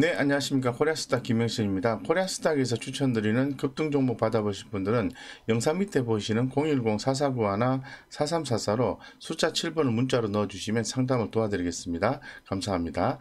네, 안녕하십니까. 코리아스탁 김영신입니다. 코리아스탁에서 추천드리는 급등 종목 받아보실 분들은 영상 밑에 보시는 010-4491-4344로 숫자 7번을 문자로 넣어주시면 상담을 도와드리겠습니다. 감사합니다.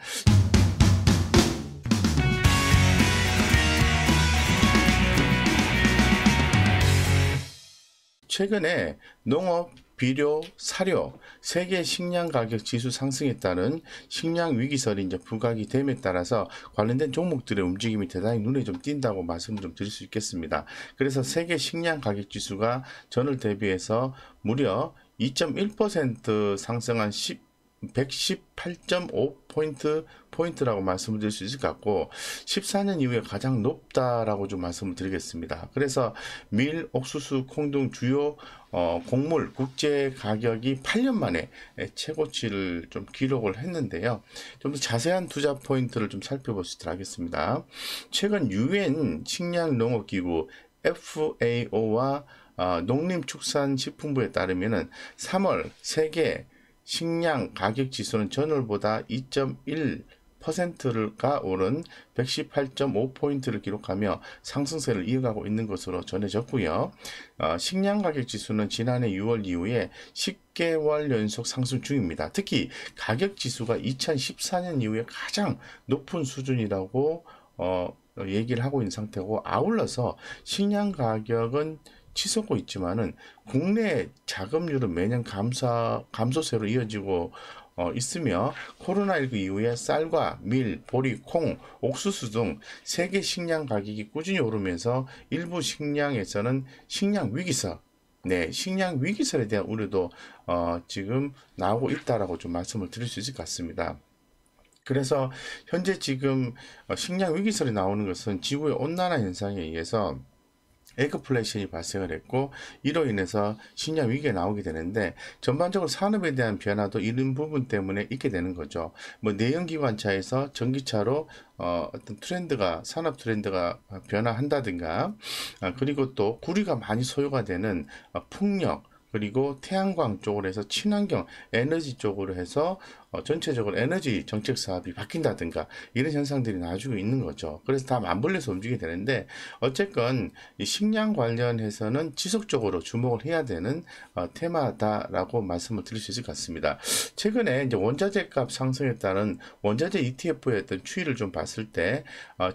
최근에 농업, 비료, 사료, 세계 식량 가격 지수 상승에 따른 식량 위기설이 이제 부각이 됨에 따라서 관련된 종목들의 움직임이 대단히 눈에 좀 띈다고 말씀을 좀 드릴 수 있겠습니다. 그래서 세계 식량 가격 지수가 전월 대비해서 무려 2.1% 상승한 118.5포인트라고 말씀을 드릴 수 있을 것 같고 14년 이후에 가장 높다라고 좀 말씀을 드리겠습니다. 그래서 밀, 옥수수, 콩 등 주요 곡물 국제 가격이 8년 만에 최고치를 좀 기록을 했는데요. 좀 더 자세한 투자 포인트를 좀 살펴보시도록 하겠습니다. 최근 유엔 식량농업기구 FAO와 농림축산식품부에 따르면은 3월 세계 식량 가격 지수는 전월보다 2.1%가 오른 118.5포인트를 기록하며 상승세를 이어가고 있는 것으로 전해졌고요. 식량 가격 지수는 지난해 6월 이후에 10개월 연속 상승 중입니다. 특히 가격 지수가 2014년 이후에 가장 높은 수준이라고 얘기를 하고 있는 상태고, 아울러서 식량 가격은 치솟고 있지만은 국내 자금률은 매년 감소세로 이어지고 있으며 코로나19 이후에 쌀과 밀, 보리, 콩, 옥수수 등 세계 식량 가격이 꾸준히 오르면서 일부 식량에서는 식량 위기설, 식량 위기설에 대한 우려도 지금 나오고 있다라고 좀 말씀을 드릴 수 있을 것 같습니다. 그래서 현재 지금 식량 위기설이 나오는 것은 지구의 온난화 현상에 의해서 에그플레이션이 발생을 했고, 이로 인해서 식량 위기가 나오게 되는데, 전반적으로 산업에 대한 변화도 이런 부분 때문에 있게 되는 거죠. 뭐 내연기관차에서 전기차로 어떤 트렌드가, 산업 트렌드가 변화한다든가, 그리고 또 구리가 많이 소요가 되는 풍력, 그리고 태양광 쪽으로 해서 친환경 에너지 쪽으로 해서 전체적으로 에너지 정책 사업이 바뀐다든가 이런 현상들이 나와주고 있는 거죠. 그래서 다 맞물려서 움직이게 되는데, 어쨌건 이 식량 관련해서는 지속적으로 주목을 해야 되는 테마다라고 말씀을 드릴 수 있을 것 같습니다. 최근에 이제 원자재 값 상승에 따른 원자재 ETF의 어떤 추이를 좀 봤을 때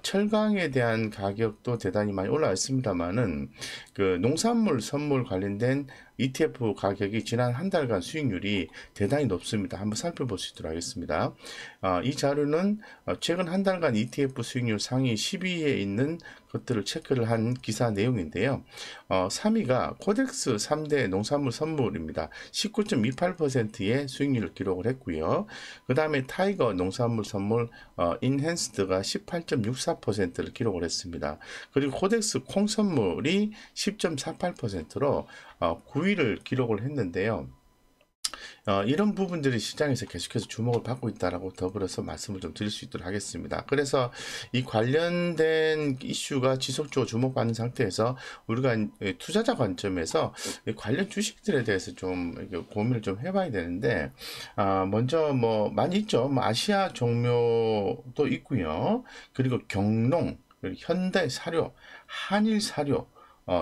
철강에 대한 가격도 대단히 많이 올라왔습니다만은 그 농산물 선물 관련된 ETF 가격이 지난 한 달간 수익률이 대단히 높습니다. 한번 살펴보시도록 하겠습니다. 이 자료는 최근 한 달간 ETF 수익률 상위 10위에 있는 것들을 체크를 한 기사 내용인데요. 3위가 코덱스 3대 농산물 선물입니다. 19.28%의 수익률을 기록을 했고요. 그 다음에 타이거 농산물 선물 인핸스드가 18.64%를 기록을 했습니다. 그리고 코덱스 콩 선물이 10.48%로 9위를 기록을 했는데요. 이런 부분들이 시장에서 계속해서 주목을 받고 있다라고 더불어서 말씀을 좀 드릴 수 있도록 하겠습니다. 그래서 이 관련된 이슈가 지속적으로 주목받는 상태에서 우리가 투자자 관점에서 관련 주식들에 대해서 좀 고민을 좀 해봐야 되는데, 먼저 뭐 많이 있죠. 뭐 아시아 종묘도 있고요. 그리고 경농, 그리고 현대사료, 한일사료,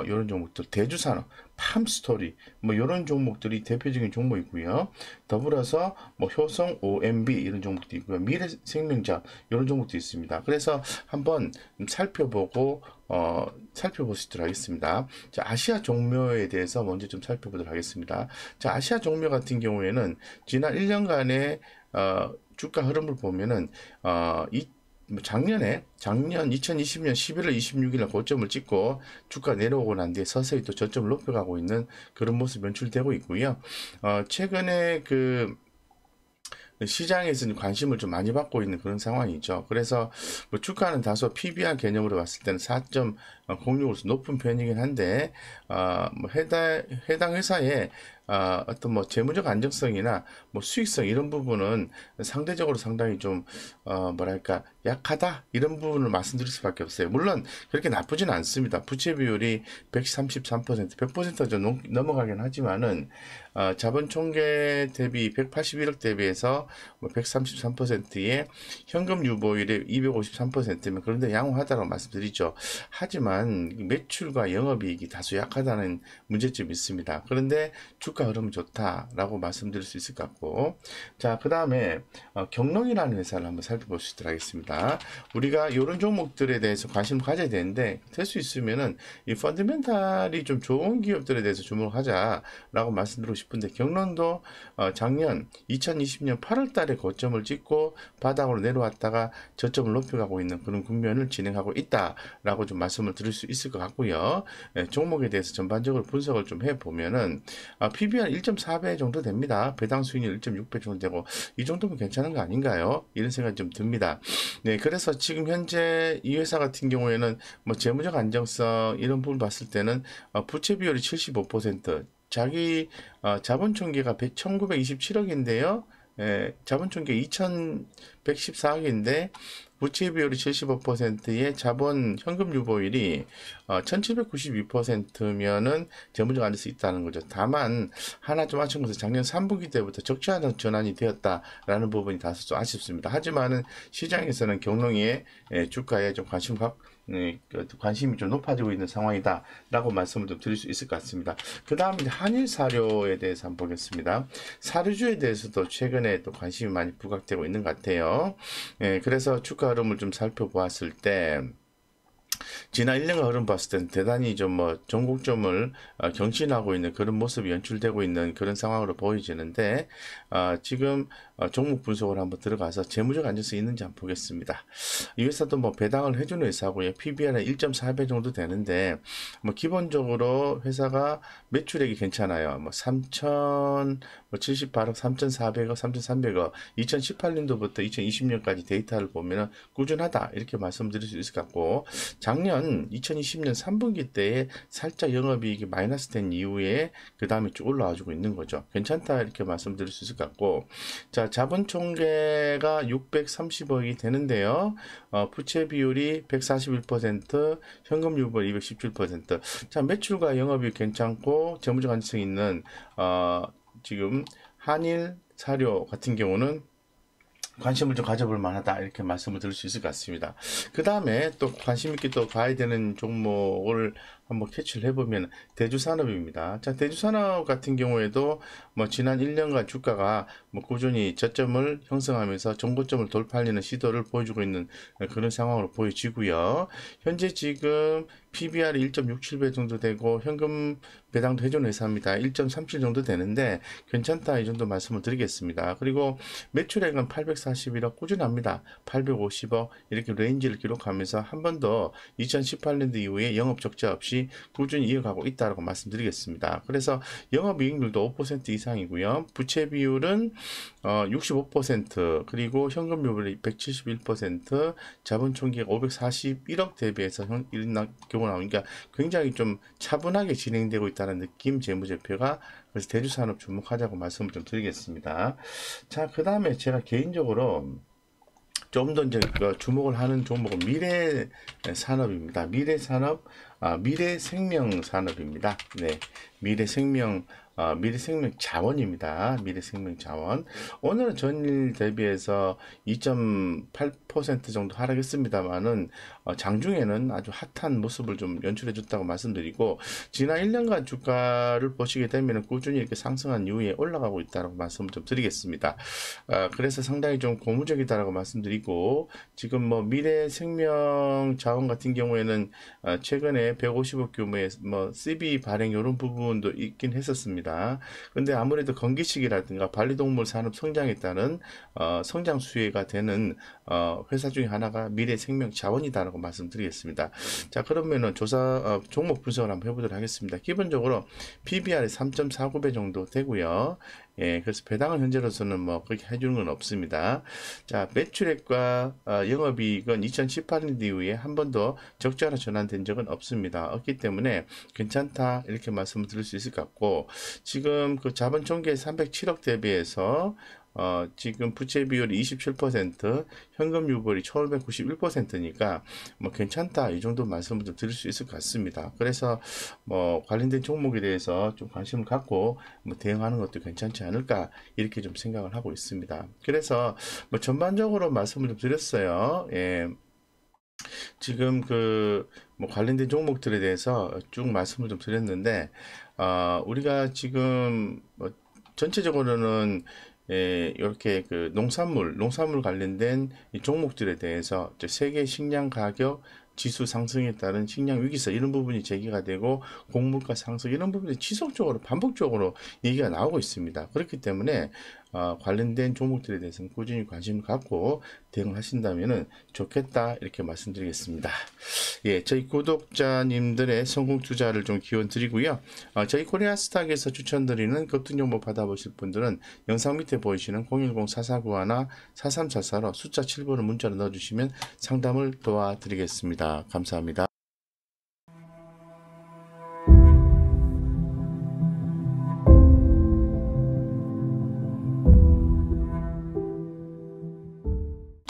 이런 종목들, 대주산업, 팜스토리, 뭐 이런 종목들이 대표적인 종목이고요. 더불어서 뭐 효성, OMB 이런 종목도 있고요. 미래생명자 이런 종목도 있습니다. 그래서 한번 살펴보고 살펴보시도록 하겠습니다. 자, 아시아 종묘에 대해서 먼저 좀 살펴보도록 하겠습니다. 자, 아시아 종묘 같은 경우에는 지난 1년간의 주가 흐름을 보면은 작년 2020년 11월 26일 고점을 찍고 주가 내려오고 난 뒤에 서서히 또 저점을 높여가고 있는 그런 모습이 연출되고 있고요. 최근에 그 시장에서는 관심을 좀 많이 받고 있는 그런 상황이죠. 그래서 뭐 주가는 다소 PBR 개념으로 봤을 때는 4.06으로서 높은 편이긴 한데, 뭐 해당 회사의 어떤 뭐 재무적 안정성이나 뭐 수익성 이런 부분은 상대적으로 상당히 좀 뭐랄까 약하다 이런 부분을 말씀드릴 수밖에 없어요. 물론 그렇게 나쁘지는 않습니다. 부채 비율이 133%, 100%가 좀 넘어가긴 하지만은 자본 총계 대비 181억 대비해서 뭐 133%의 현금 유보율이 253%면 그런데 양호하다고 말씀드리죠. 하지만 매출과 영업이익이 다소 약하다는 문제점이 있습니다. 그런데 주가 흐름은 좋다라고 말씀드릴 수 있을 것 같고, 자, 그 다음에 경농이라는 회사를 한번 살펴보시도록 하겠습니다. 우리가 이런 종목들에 대해서 관심을 가져야 되는데 될 수 있으면은 이 펀더멘탈이 좀 좋은 기업들에 대해서 주목을 하자라고 말씀드리고 싶은데, 경농도 작년 2020년 8월 달에 고점을 찍고 바닥으로 내려왔다가 저점을 높여가고 있는 그런 국면을 진행하고 있다라고 좀 말씀을 드릴 수 있을 것 같고요. 종목에 대해서 전반적으로 분석을 좀 해보면은 PBR 1.4배 정도 됩니다. 배당 수익률 1.6배 정도 되고 이 정도면 괜찮은 거 아닌가요? 이런 생각이 좀 듭니다. 네, 그래서 지금 현재 이 회사 같은 경우에는 뭐 재무적 안정성 이런 부분 봤을 때는 부채 비율이 75%, 자기 자본 총계가 1927억인데요. 자본 총계 2114억인데 부채 비율이 75%의 자본 현금 유보율이 1792%면은 재무적 안될 수 있다는 거죠. 다만 하나 좀 아쉬운 것은 작년 3분기 때부터 적자로 전환이 되었다라는 부분이 다소 좀 아쉽습니다. 하지만은 시장에서는 경농의 주가에 좀 관심이 좀 높아지고 있는 상황이다라고 말씀을 좀 드릴 수 있을 것 같습니다. 그 다음 이제 한일 사료에 대해서 한번 보겠습니다. 사료주에 대해서도 최근에 또 관심이 많이 부각되고 있는 것 같아요. 그래서 주가 흐름을 좀 살펴보았을 때 지난 1년간 흐름 봤을 땐 대단히 좀 뭐 전곡점을 경신하고 있는 그런 모습이 연출되고 있는 그런 상황으로 보여지는데 지금 종목 분석을 한번 들어가서 재무적 안정성이 있는지 한번 보겠습니다. 이 회사도 뭐 배당을 해주는 회사고요. PBR은 1.4배 정도 되는데 뭐 기본적으로 회사가 매출액이 괜찮아요. 뭐 3,078억, 3,400억, 3,300억 2018년도부터 2020년까지 데이터를 보면은 꾸준하다 이렇게 말씀드릴 수 있을 것 같고, 작년 2020년 3분기 때에 살짝 영업이익이 마이너스 된 이후에 그 다음에 쭉 올라와주고 있는 거죠. 괜찮다 이렇게 말씀드릴 수 있을 것 같고, 자, 자본 총계가 630억이 되는데요. 부채 비율이 141%, 현금 유보율 217%. 자, 매출과 영업이익 괜찮고 재무적 안정성 있는 지금 한일 사료 같은 경우는 관심을 좀 가져볼 만하다 이렇게 말씀을 드릴 수 있을 것 같습니다. 그 다음에 또 관심 있게 또 봐야 되는 종목을 한번 캐치를 해보면 대주산업입니다. 자, 대주산업 같은 경우에도 뭐 지난 1년간 주가가 뭐 꾸준히 저점을 형성하면서 정고점을 돌파하려는 시도를 보여주고 있는 그런 상황으로 보여지고요. 현재 지금 PBR이 1.67배 정도 되고 현금 배당도 해주는 회사입니다. 1.37 정도 되는데 괜찮다 이 정도 말씀을 드리겠습니다. 그리고 매출액은 841억 꾸준합니다. 850억 이렇게 레인지를 기록하면서 한 번 더 2018년도 이후에 영업 적자 없이 꾸준히 이어가고 있다고 말씀드리겠습니다. 그래서 영업이익률도 5% 이상이고요. 부채 비율은 65%, 그리고 현금 유보율이 171%, 자본 총계가 541억 대비해서 이런 경우 나오니까 굉장히 좀 차분하게 진행되고 있다는 느낌, 재무제표가. 그래서 대주산업 주목하자고 말씀을 좀 드리겠습니다. 자, 그 다음에 제가 개인적으로 좀 더 이제 주목을 하는 종목은 미래산업입니다. 미래생명산업입니다. 네, 미래생명 자원입니다. 미래생명 자원. 오늘은 전일 대비해서 2.8% 정도 하락했습니다만은 장중에는 아주 핫한 모습을 좀 연출해 줬다고 말씀드리고, 지난 1년간 주가를 보시게 되면 꾸준히 이렇게 상승한 이후에 올라가고 있다고 말씀을 좀 드리겠습니다. 그래서 상당히 좀 고무적이다라고 말씀드리고, 지금 뭐 미래생명 자원 같은 경우에는 최근에 150억 규모의 뭐 CB 발행 이런 부분도 있긴 했었습니다. 근데 아무래도 건기식이라든가 반려동물 산업 성장에 따른 성장 수혜가 되는 회사 중에 하나가 미래생명 자원이다라고 말씀드리겠습니다. 자, 그러면은 종목 분석을 한번 해보도록 하겠습니다. 기본적으로 PBR이 3.49배 정도 되고요. 예, 그래서 배당은 현재로서는 뭐 그렇게 해주는 건 없습니다. 자, 매출액과 영업이익은 2018년 이후에 한 번도 적자로 전환된 적은 없습니다. 없기 때문에 괜찮다 이렇게 말씀을 드릴 수 있을 것 같고, 지금 그 자본 총계 307억 대비해서 지금 부채 비율이 27%, 현금 유보율이 1591%니까 뭐 괜찮다 이 정도 말씀을 좀 드릴 수 있을 것 같습니다. 그래서 뭐 관련된 종목에 대해서 좀 관심을 갖고 뭐 대응하는 것도 괜찮지 않을까 이렇게 좀 생각을 하고 있습니다. 그래서 뭐 전반적으로 말씀을 좀 드렸어요. 예. 지금 그 뭐 관련된 종목들에 대해서 쭉 말씀을 좀 드렸는데, 우리가 지금 뭐 전체적으로는 이렇게 그 농산물 관련된 이 종목들에 대해서 이제 세계 식량 가격 지수 상승에 따른 식량 위기설 이런 부분이 제기가 되고, 곡물가 상승 이런 부분이 지속적으로 반복적으로 얘기가 나오고 있습니다. 그렇기 때문에 관련된 종목들에 대해서는 꾸준히 관심을 갖고 대응을 하신다면은 좋겠다 이렇게 말씀드리겠습니다. 예, 저희 구독자님들의 성공 투자를 좀 기원 드리고요. 저희 코리아스탁에서 추천드리는 급등 정보 받아보실 분들은 영상 밑에 보이시는 010-4491-4344로 숫자 7번을 문자로 넣어주시면 상담을 도와드리겠습니다. 감사합니다.